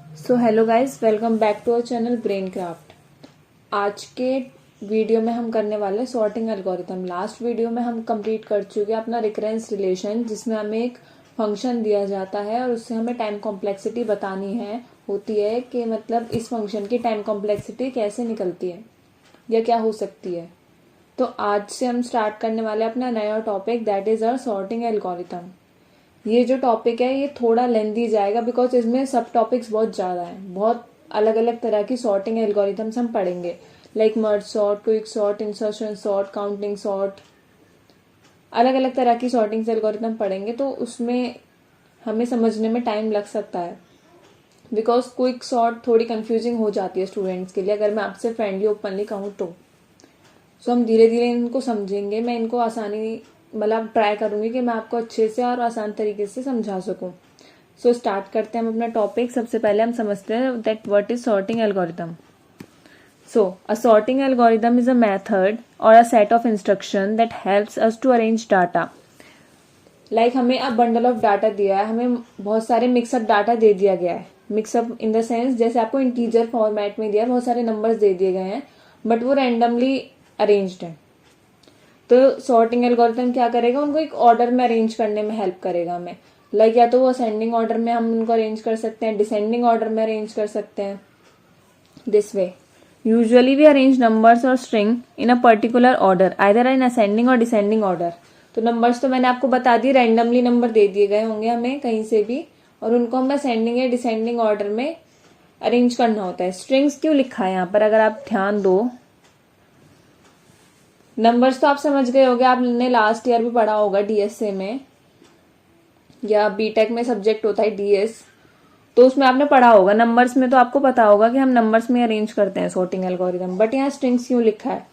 So hello guys, welcome back to our channel Brain Craft. आज के video में हम करने वाले सॉर्टिंग एल्गोरिथम। लास्ट वीडियो में हम कंप्लीट कर चुके हैं अपना रिकरेंस रिलेशन, जिसमें हमें एक फंक्शन दिया जाता है और उससे हमें टाइम कॉम्प्लेक्सिटी बतानी है होती है कि मतलब इस फंक्शन की टाइम कॉम्प्लेक्सिटी कैसे निकलती है या क्या हो सकती है। तो आज से हम स्टार्ट करने वाले अपना नया topic, that is our sorting algorithm. ये जो टॉपिक है ये थोड़ा लेंदी जाएगा बिकॉज इसमें सब टॉपिक्स बहुत ज़्यादा हैं। बहुत अलग अलग तरह की सॉर्टिंग एल्गोरिथम्स हम पढ़ेंगे, like merge sort, quick sort, insertion sort, counting sort. अलग अलग तरह की सॉर्टिंग एल्गोरिथम पढ़ेंगे तो उसमें हमें समझने में टाइम लग सकता है बिकॉज क्विक सॉर्ट थोड़ी कंफ्यूजिंग हो जाती है स्टूडेंट्स के लिए, अगर मैं आपसे फ्रेंडली ओपनली कहूँ तो। सो हम धीरे धीरे इनको समझेंगे। मैं इनको आसानी मतलब ट्राई करूंगी कि मैं आपको अच्छे से और आसान तरीके से समझा सकूं। सो स्टार्ट करते हैं हम अपना टॉपिक। सबसे पहले हम समझते हैं that what is sorting algorithm. So a sorting algorithm is a method or a set of instruction that helps us to arrange data. Like हमें अब बंडल ऑफ डाटा दिया है, हमें बहुत सारे मिक्सअप डाटा दे दिया गया है। मिक्सअप इन द सेंस जैसे आपको इंटीजर फॉर्मेट में दिया है, बहुत सारे नंबर्स दे दिए गए हैं बट वो रैंडमली अरेंज्ड है। तो सॉर्टिंग एल्गोरिथम क्या करेगा, उनको एक ऑर्डर में अरेंज करने में हेल्प करेगा हमें। लाइक या तो वो असेंडिंग ऑर्डर में हम उनको अरेंज कर सकते हैं, डिसेंडिंग ऑर्डर में अरेंज कर सकते हैं। This way usually we arrange numbers or string in a particular order, either in ascending or descending order. तो नंबर्स तो मैंने आपको बता दी, रैंडमली नंबर दे दिए गए होंगे हमें कहीं से भी, और उनको हमें असेंडिंग या डिसेंडिंग ऑर्डर में अरेंज करना होता है। स्ट्रिंग्स क्यों लिखा है यहाँ पर, अगर आप ध्यान दो, नंबर्स तो आप समझ गए होंगे, आपने लास्ट ईयर भी पढ़ा होगा डीएसए में या बीटेक में सब्जेक्ट होता है डीएस, तो उसमें आपने पढ़ा होगा। नंबर्स में तो आपको पता होगा कि हम नंबर्स में अरेंज करते हैं सॉर्टिंग एल्गोरिथम, बट यहाँ स्ट्रिंग्स क्यों लिखा है।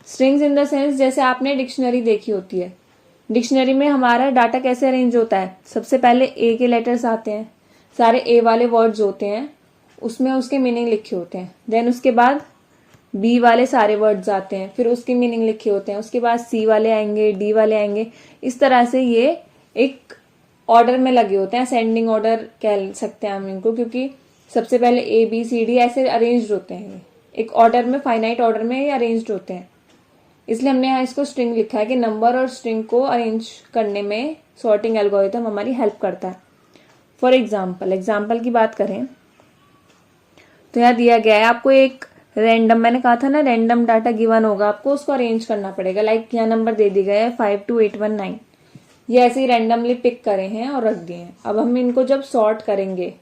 स्ट्रिंग्स इन द सेंस जैसे आपने डिक्शनरी देखी होती है, डिक्शनरी में हमारा डाटा कैसे अरेंज होता है। सबसे पहले ए के लेटर्स आते हैं, सारे ए वाले वर्ड्स होते हैं, उसमें उसके मीनिंग लिखे होते हैं। देन उसके बाद बी वाले सारे वर्ड्स आते हैं, फिर उसके मीनिंग लिखे होते हैं। उसके बाद सी वाले आएंगे, डी वाले आएंगे। इस तरह से ये एक ऑर्डर में लगे होते हैं, असेंडिंग ऑर्डर कह सकते हैं हम इनको, क्योंकि सबसे पहले ए बी सी डी ऐसे अरेंज होते हैं। एक ऑर्डर में, फाइनाइट ऑर्डर में ये अरेंज होते हैं। इसलिए हमने यहाँ इसको स्ट्रिंग लिखा है कि नंबर और स्ट्रिंग को अरेंज करने में सॉर्टिंग एल्गोरिथम हमारी हेल्प करता है। फॉर एग्जाम्पल की बात करें तो यहाँ दिया गया है आपको एक रैंडम, मैंने कहा था ना रैंडम डाटा गिवन होगा, आपको उसको अरेंज करना पड़ेगा। लाइक यहाँ नंबर दे दिए गए हैं 52819, ये ऐसे ही रैंडमली पिक करे हैं और रख दिए हैं। अब हम इनको जब सॉर्ट करेंगे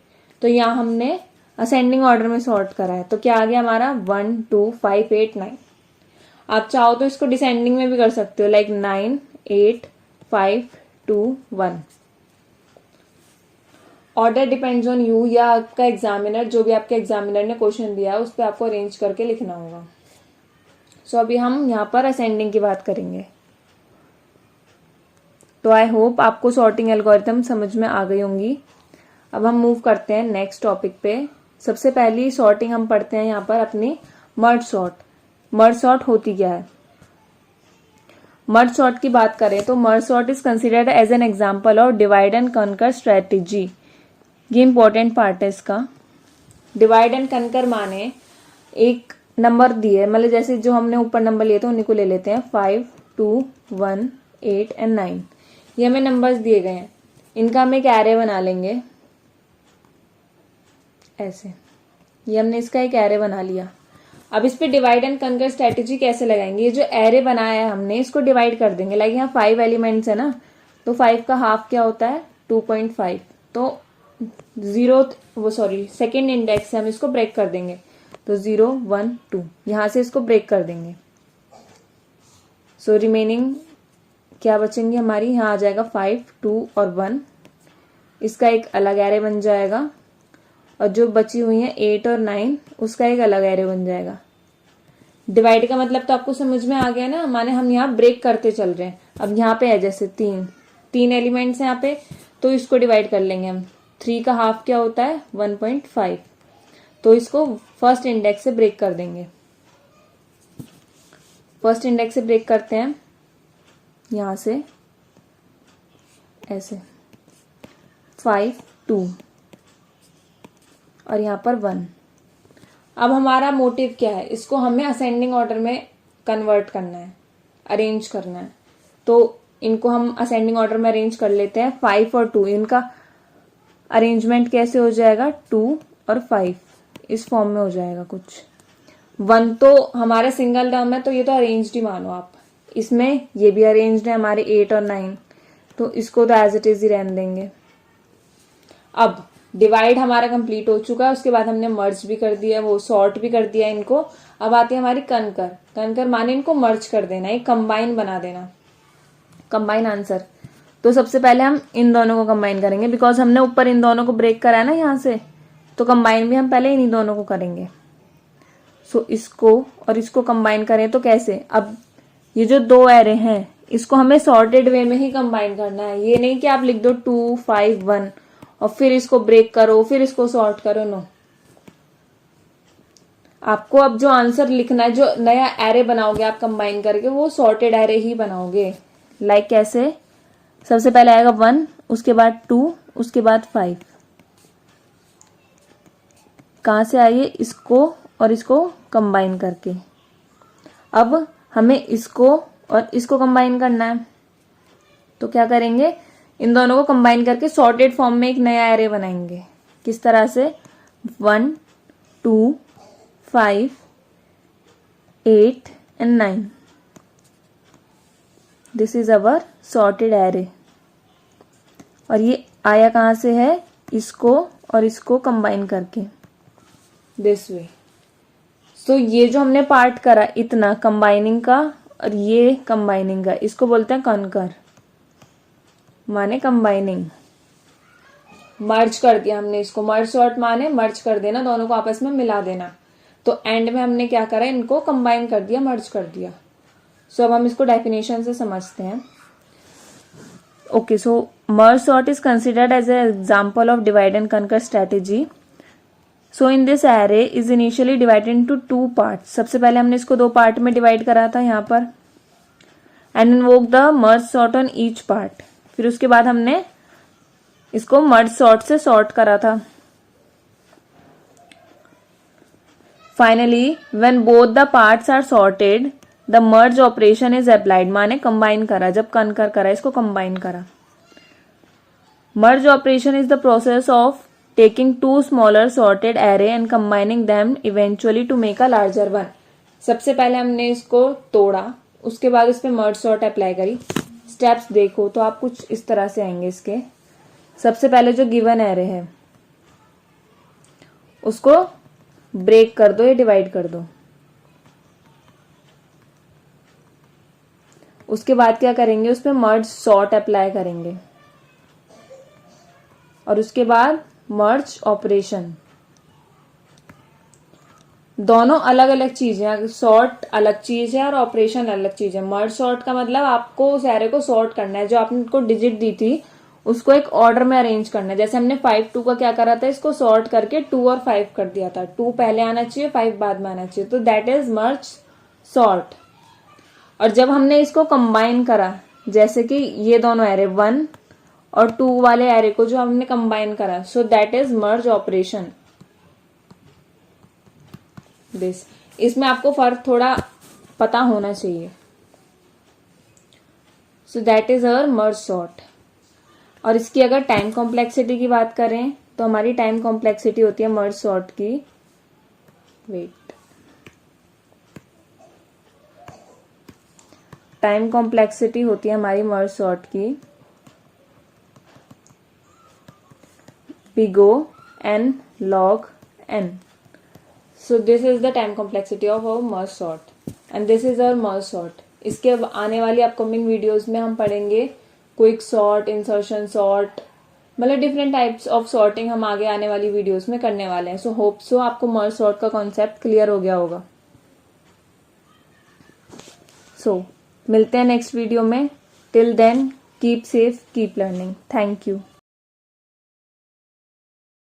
तो यहाँ हमने असेंडिंग ऑर्डर में सॉर्ट करा है, तो क्या आ गया हमारा 1 2 5 8 9। आप चाहो तो इसको डिसेंडिंग में भी कर सकते हो, like 9 8 5 2 1। Order depends on you, या आपका एग्जामिनर, जो भी आपके एग्जामिनर ने क्वेश्चन दिया है उस पर आपको अरेंज करके लिखना होगा। सो अभी हम यहाँ पर असेंडिंग की बात करेंगे। तो आई होप आपको सॉर्टिंग एल्गोरिथम समझ में आ गई होंगी। अब हम मूव करते हैं नेक्स्ट टॉपिक पे। सबसे पहली सॉर्टिंग हम पढ़ते हैं यहाँ पर अपनी मर्ज सॉर्ट। मर्ज सॉर्ट होती क्या है। मर्ज सॉर्ट की बात करें तो merge sort is considered as an example of divide and conquer strategy. ये इंपॉर्टेंट पार्ट है इसका। डिवाइड एंड कनकर माने एक नंबर दिए, मतलब जैसे जो हमने ऊपर नंबर लिए थे उन्हीं को ले लेते हैं, 5 2 1 8 एंड 9। ये हमें नंबर्स दिए गए हैं, इनका हम एक एरे बना लेंगे ऐसे। ये हमने इसका एक एरे बना लिया। अब इस पे डिवाइड एंड कनकर स्ट्रेटेजी कैसे लगाएंगे। ये जो एरे बनाया है हमने, इसको डिवाइड कर देंगे। लाइक यहाँ 5 एलिमेंट्स है ना, तो 5 का हाफ क्या होता है 2.5। तो सेकेंड इंडेक्स से हम इसको ब्रेक कर देंगे, तो 0 1 2 यहां से इसको ब्रेक कर देंगे। सो रिमेनिंग क्या बचेंगे हमारी, यहाँ आ जाएगा 5 2 और 1, इसका एक अलग एरे बन जाएगा। और जो बची हुई है 8 और 9, उसका एक अलग एरे बन जाएगा। डिवाइड का मतलब तो आपको समझ में आ गया ना, माने हम यहाँ ब्रेक करते चल रहे हैं। अब यहाँ पे है जैसे तीन एलिमेंट्स हैं यहाँ पे, तो इसको डिवाइड कर लेंगे हम। 3 का हाफ क्या होता है 1.5, तो इसको फर्स्ट इंडेक्स से ब्रेक कर देंगे। फर्स्ट इंडेक्स से ब्रेक करते हैं यहां से ऐसे 5 2, और यहाँ पर 1। अब हमारा मोटिव क्या है, इसको हमें असेंडिंग ऑर्डर में कन्वर्ट करना है, अरेंज करना है। तो इनको हम असेंडिंग ऑर्डर में अरेंज कर लेते हैं। 5 और 2, इनका अरेंजमेंट कैसे हो जाएगा, 2 और 5 इस फॉर्म में हो जाएगा कुछ। 1 तो हमारा सिंगल टर्म है, तो ये तो अरेंज्ड ही मानो आप। इसमें ये भी अरेंज्ड है हमारे 8 और 9, तो इसको तो एज इट इज ही रहने देंगे। अब डिवाइड हमारा कंप्लीट हो चुका है, उसके बाद हमने मर्ज भी कर दिया, वो सॉर्ट भी कर दिया इनको। अब आती है हमारी कनकर। कनकर माने इनको मर्ज कर देना, एक कंबाइन बना देना, कंबाइन आंसर। तो सबसे पहले हम इन दोनों को कंबाइन करेंगे, बिकॉज हमने ऊपर इन दोनों को ब्रेक करा है ना यहाँ से, तो कंबाइन भी हम पहले इन्हीं दोनों को करेंगे। सो इसको और इसको कंबाइन करें तो कैसे, अब ये जो 2 एरे हैं इसको हमें सॉर्टेड वे में ही कंबाइन करना है। ये नहीं कि आप लिख दो 2 5 1 और फिर इसको ब्रेक करो फिर इसको सॉर्ट करो, नो। आपको अब जो आंसर लिखना है, जो नया एरे बनाओगे आप कंबाइन करके, वो सॉर्टेड एरे ही बनाओगे। लाइक कैसे, सबसे पहले आएगा 1, उसके बाद 2, उसके बाद 5। कहां से आइए, इसको और इसको कंबाइन करके। अब हमें इसको और इसको कंबाइन करना है, तो क्या करेंगे, इन दोनों को कंबाइन करके सॉर्टेड फॉर्म में एक नया एरे बनाएंगे। किस तरह से, 1 2 5 8 and 9, this is our sorted array. और ये आया कहां से है, इसको और इसको कंबाइन करके, दिस वे। सो ये जो हमने पार्ट करा इतना कंबाइनिंग का और ये कंबाइनिंग का, इसको बोलते हैं कनकर, माने कंबाइनिंग। मर्ज कर दिया हमने इसको, मर्ज सॉर्ट माने मर्ज कर देना, दोनों को आपस में मिला देना। तो एंड में हमने क्या करा, इनको कंबाइन कर दिया, मर्ज कर दिया। सो अब हम इसको डेफिनेशन से समझते हैं। Okay, so merge sort is considered as a example of divide and conquer strategy. So in this array is initially divided into 2 parts. सबसे पहले हमने इसको 2 पार्ट में डिवाइड करा था यहाँ पर, and invoke the merge sort on each part. फिर उसके बाद हमने इसको मर्ज सॉर्ट से सॉर्ट करा था। Finally when both the parts are sorted the merge operation is applied, माने कंबाइन करा, जब कनकर करा इसको कंबाइन करा। Merge operation is the process of taking 2 smaller sorted array and combining them eventually to make a larger one। सबसे पहले हमने इसको तोड़ा, उसके बाद इस पे मर्ज सॉर्ट अप्लाई करी। स्टेप्स देखो तो आप कुछ इस तरह से आएंगे इसके। सबसे पहले जो गिवन एरे है उसको ब्रेक कर दो या डिवाइड कर दो। उसके बाद क्या करेंगे, उस पे मर्ज सॉर्ट अप्लाई करेंगे और उसके बाद मर्ज ऑपरेशन। दोनों अलग अलग चीजें, सॉर्ट अलग चीज है और ऑपरेशन अलग चीज है। मर्ज सॉर्ट का मतलब आपको उस एरे को सॉर्ट करना है, जो आपने उनको डिजिट दी थी उसको एक ऑर्डर में अरेंज करना है। जैसे हमने 5 2 का क्या करा था, इसको सॉर्ट करके 2 और 5 कर दिया था। 2 पहले आना चाहिए, 5 बाद में आना चाहिए, तो दैट इज मर्ज सॉर्ट। और जब हमने इसको कंबाइन करा, जैसे कि ये दोनों एरे 1 और 2 वाले एरे को जो हमने कंबाइन करा, so that is merge operation. This, इसमें आपको फर्क थोड़ा पता होना चाहिए। So that is our merge sort. और इसकी अगर टाइम कॉम्प्लेक्सिटी की बात करें तो हमारी टाइम कॉम्प्लेक्सिटी होती है मर्ज सॉर्ट की, वेट, टाइम कॉम्प्लेक्सिटी होती है हमारी मर्ज सॉर्ट की big O n log n। So this is the time complexity of our merge sort and this is our merge sort। इसके अब आने वाली अपकमिंग वीडियोस में हम पढ़ेंगे क्विक सॉर्ट, इंसर्शन सॉर्ट, मतलब डिफरेंट टाइप्स ऑफ सॉर्टिंग हम आगे आने वाली वीडियोस में करने वाले हैं। सो होप सो आपको मर्ज सॉर्ट का कॉन्सेप्ट क्लियर हो गया होगा। सो मिलते हैं नेक्स्ट वीडियो में। Till then keep safe, keep learning. Thank you.